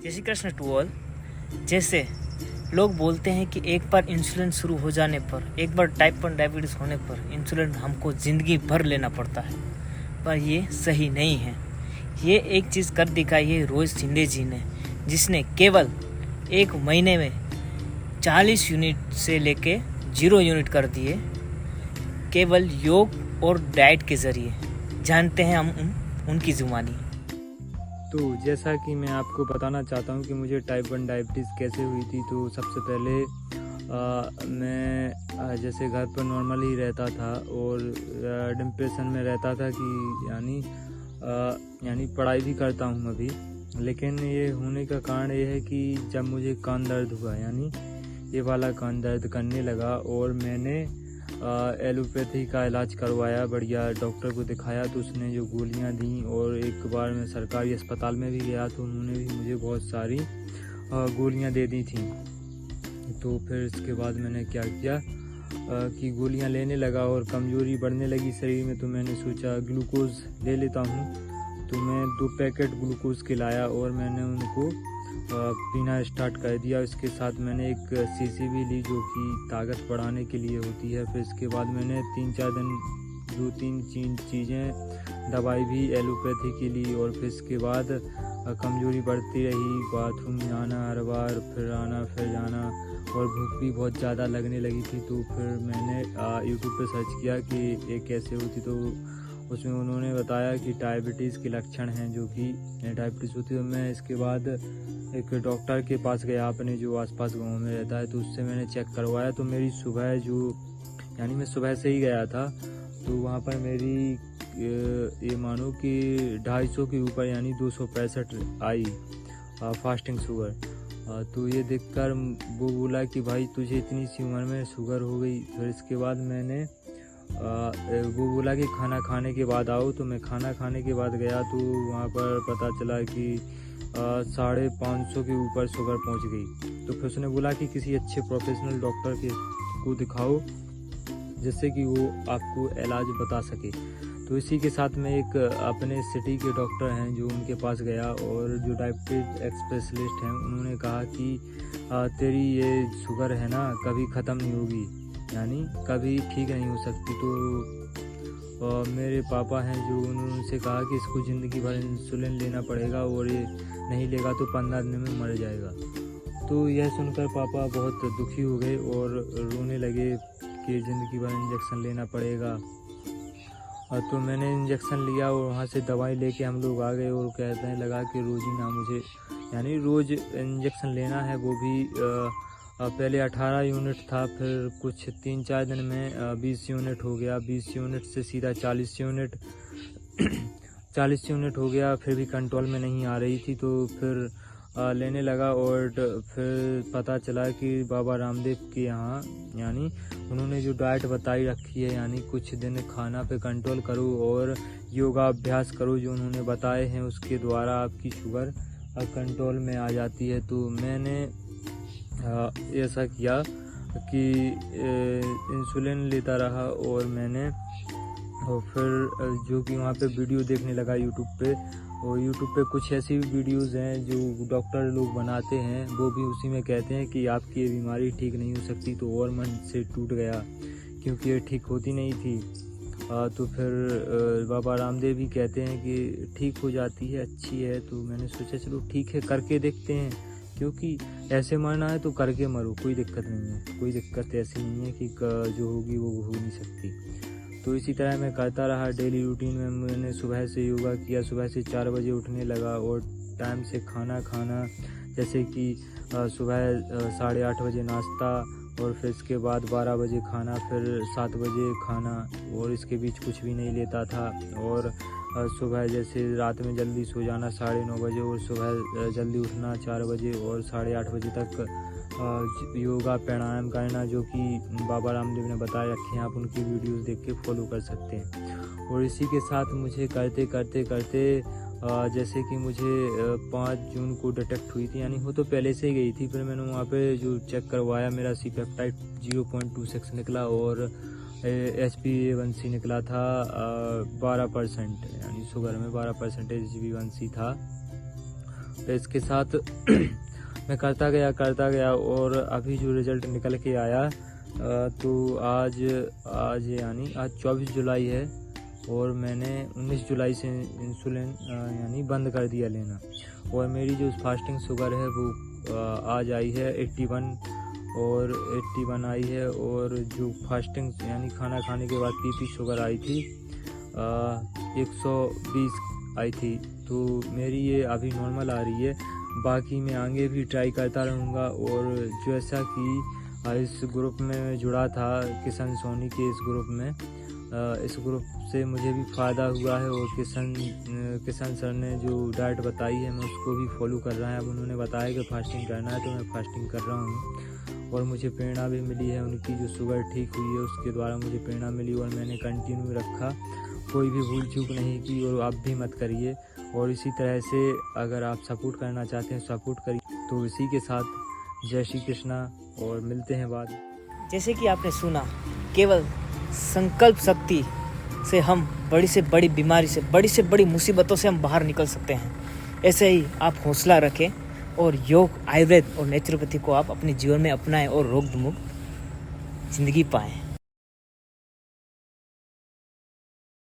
जय Shri Krishna to all. जैसे लोग बोलते हैं कि एक बार इंसुलिन शुरू हो जाने पर, एक बार टाइप 1 डायबिटीज़ होने पर इंसुलिन हमको ज़िंदगी भर लेना पड़ता है, पर ये सही नहीं है। ये एक चीज़ कर दिखाई है रोहित शिंदे जी ने, जिसने केवल एक महीने में 40 यूनिट से लेके 0 यूनिट कर दिए, केवल योग और डाइट के ज़रिए। जानते हैं हम उनकी ज़ुबानी। तो जैसा कि मैं आपको बताना चाहता हूँ कि मुझे टाइप 1 डायबिटीज़ कैसे हुई थी। तो सबसे पहले मैं जैसे घर पर नॉर्मली रहता था और डिप्रेशन में रहता था कि यानी पढ़ाई भी करता हूँ अभी, लेकिन ये होने का कारण ये है कि जब मुझे कान दर्द हुआ, यानी ये वाला कान दर्द करने लगा, और मैंने एलोपैथी का इलाज करवाया, बढ़िया डॉक्टर को दिखाया, तो उसने जो गोलियां दी, और एक बार मैं सरकारी अस्पताल में भी गया तो उन्होंने भी मुझे बहुत सारी गोलियां दे दी थी। तो फिर इसके बाद मैंने क्या किया कि गोलियां लेने लगा और कमज़ोरी बढ़ने लगी शरीर में। तो मैंने सोचा ग्लूकोज ले लेता हूँ, तो मैं 2 पैकेट ग्लूकोज के लाया और मैंने उनको पीना स्टार्ट कर दिया। इसके साथ मैंने एक शीशी भी ली जो कि ताकत बढ़ाने के लिए होती है। फिर इसके बाद मैंने 3-4 दिन 2-3 चीज़ें दवाई भी एलोपैथी की ली, और फिर इसके बाद कमज़ोरी बढ़ती रही, बाथरूम जाना हर बार, फिर आना फिर जाना, और भूख भी बहुत ज़्यादा लगने लगी थी। तो फिर मैंने यूट्यूब पे सर्च किया कि ये कैसे होती, तो उसमें उन्होंने बताया कि डायबिटीज़ के लक्षण हैं जो कि डायबिटीज़ होती है। तो मैं इसके बाद एक डॉक्टर के पास गया अपने जो आसपास गांव में रहता है, तो उससे मैंने चेक करवाया। तो मेरी सुबह यानी मैं सुबह से ही गया था, तो वहाँ पर मेरी ये मानो कि 250 के ऊपर यानी 265 आई फास्टिंग शुगर। तो ये देखकर वो बोला कि भाई तुझे इतनी सी उम्र में शुगर हो गई। फिर इसके बाद मैंने वो बोला कि खाना खाने के बाद आओ, तो मैं खाना खाने के बाद गया, तो वहाँ पर पता चला कि 550 के ऊपर शुगर पहुँच गई। तो फिर उसने बोला कि किसी अच्छे प्रोफेशनल डॉक्टर को दिखाओ, जिससे कि वो आपको इलाज बता सके। तो इसी के साथ में एक अपने सिटी के डॉक्टर हैं जो उनके पास गया, और जो डायबिटीज स्पेशलिस्ट हैं उन्होंने कहा कि तेरी ये शुगर है ना कभी ख़त्म नहीं होगी, यानी कभी ठीक नहीं हो सकती। तो मेरे पापा हैं जो उन्होंने कहा कि इसको ज़िंदगी भर इंसुलिन लेना पड़ेगा, और ये नहीं लेगा तो 15 दिन में मर जाएगा। तो यह सुनकर पापा बहुत दुखी हो गए और रोने लगे कि ज़िंदगी भर इंजेक्शन लेना पड़ेगा। तो मैंने इंजेक्शन लिया और वहाँ से दवाई लेके हम लोग आ गए, और कहने लगा कि रोज़ाना मुझे यानी रोज़ इंजेक्शन लेना है। वो भी पहले 18 यूनिट था, फिर कुछ 3-4 दिन में 20 यूनिट हो गया, 20 यूनिट से सीधा 40 यूनिट 40 यूनिट हो गया। फिर भी कंट्रोल में नहीं आ रही थी, तो फिर लेने लगा, और फिर पता चला कि बाबा रामदेव के यहाँ यानी उन्होंने जो डाइट बताई रखी है, यानी कुछ दिन खाना पे कंट्रोल करो और योगा अभ्यास करो, जो उन्होंने बताए हैं उसके द्वारा आपकी शुगर कंट्रोल में आ जाती है। तो मैंने ऐसा किया कि इंसुलिन लेता रहा, और फिर जो कि वहाँ पे वीडियो देखने लगा यूट्यूब पे, और यूट्यूब पे कुछ ऐसी भी वीडियोज़ हैं जो डॉक्टर लोग बनाते हैं, वो भी उसी में कहते हैं कि आपकी ये बीमारी ठीक नहीं हो सकती। तो और मन से टूट गया क्योंकि ये ठीक होती नहीं थी। तो फिर बाबा रामदेव भी कहते हैं कि ठीक हो जाती है, अच्छी है। तो मैंने सोचा चलो ठीक है करके देखते हैं, क्योंकि ऐसे मरना है तो करके मरो, कोई दिक्कत नहीं है। कोई दिक्कत ऐसी नहीं है कि जो होगी वो हो नहीं सकती। तो इसी तरह मैं करता रहा। डेली रूटीन में मैंने सुबह से योगा किया, सुबह से 4 बजे उठने लगा, और टाइम से खाना खाना, जैसे कि सुबह 8:30 बजे नाश्ता, और फिर इसके बाद 12 बजे खाना, फिर 7 बजे खाना, और इसके बीच कुछ भी नहीं लेता था। और सुबह जैसे रात में जल्दी सो जाना 9:30 बजे, और सुबह जल्दी उठना 4 बजे, और 8:30 बजे तक योगा प्राणायाम करना, जो कि बाबा रामदेव ने बताए रखे हैं। आप उनकी वीडियोस देख के फॉलो कर सकते हैं। और इसी के साथ मुझे करते करते करते जैसे कि मुझे 5 जून को डिटेक्ट हुई थी, यानी वो तो पहले से ही गई थी। फिर मैंने वहाँ पे जो चेक करवाया, मेरा सी पेप्टाइड 0.26 निकला, और HbA1c निकला था 12%, यानी शुगर में 12% HbA1c था। तो इसके साथ मैं करता गया और अभी जो रिज़ल्ट निकल के आया तो आज यानी आज 24 जुलाई है और मैंने 19 जुलाई से इंसुलिन यानी बंद कर दिया लेना। और मेरी जो फास्टिंग शुगर है वो आज आई है 81 आई है। और जो फास्टिंग यानी खाना खाने के बाद बीपी शुगर आई थी 120 आई थी। तो मेरी ये अभी नॉर्मल आ रही है। बाकी मैं आगे भी ट्राई करता रहूँगा। और जैसा कि इस ग्रुप में जुड़ा था किशन सोनी के इस ग्रुप से मुझे भी फ़ायदा हुआ है। और किशन सर ने जो डाइट बताई है मैं उसको भी फॉलो कर रहा है। अब उन्होंने बताया कि फास्टिंग करना है तो मैं फास्टिंग कर रहा हूँ। और मुझे प्रेरणा भी मिली है, उनकी जो शुगर ठीक हुई है उसके द्वारा मुझे प्रेरणा मिली और मैंने कंटिन्यू रखा, कोई भी भूल चूक नहीं की। और आप भी मत करिए। और इसी तरह से अगर आप सपोर्ट करना चाहते हैं सपोर्ट करिए। तो इसी के साथ जय श्री कृष्णा और मिलते हैं बाद। जैसे कि आपने सुना, केवल संकल्प शक्ति से हम बड़ी से बड़ी बीमारी से बड़ी मुसीबतों से हम बाहर निकल सकते हैं। ऐसे ही आप हौसला रखें और योग, आयुर्वेद और नेचुरोपैथी को आप अपने जीवन में अपनाएं और रोग मुक्त जिंदगी पाएं।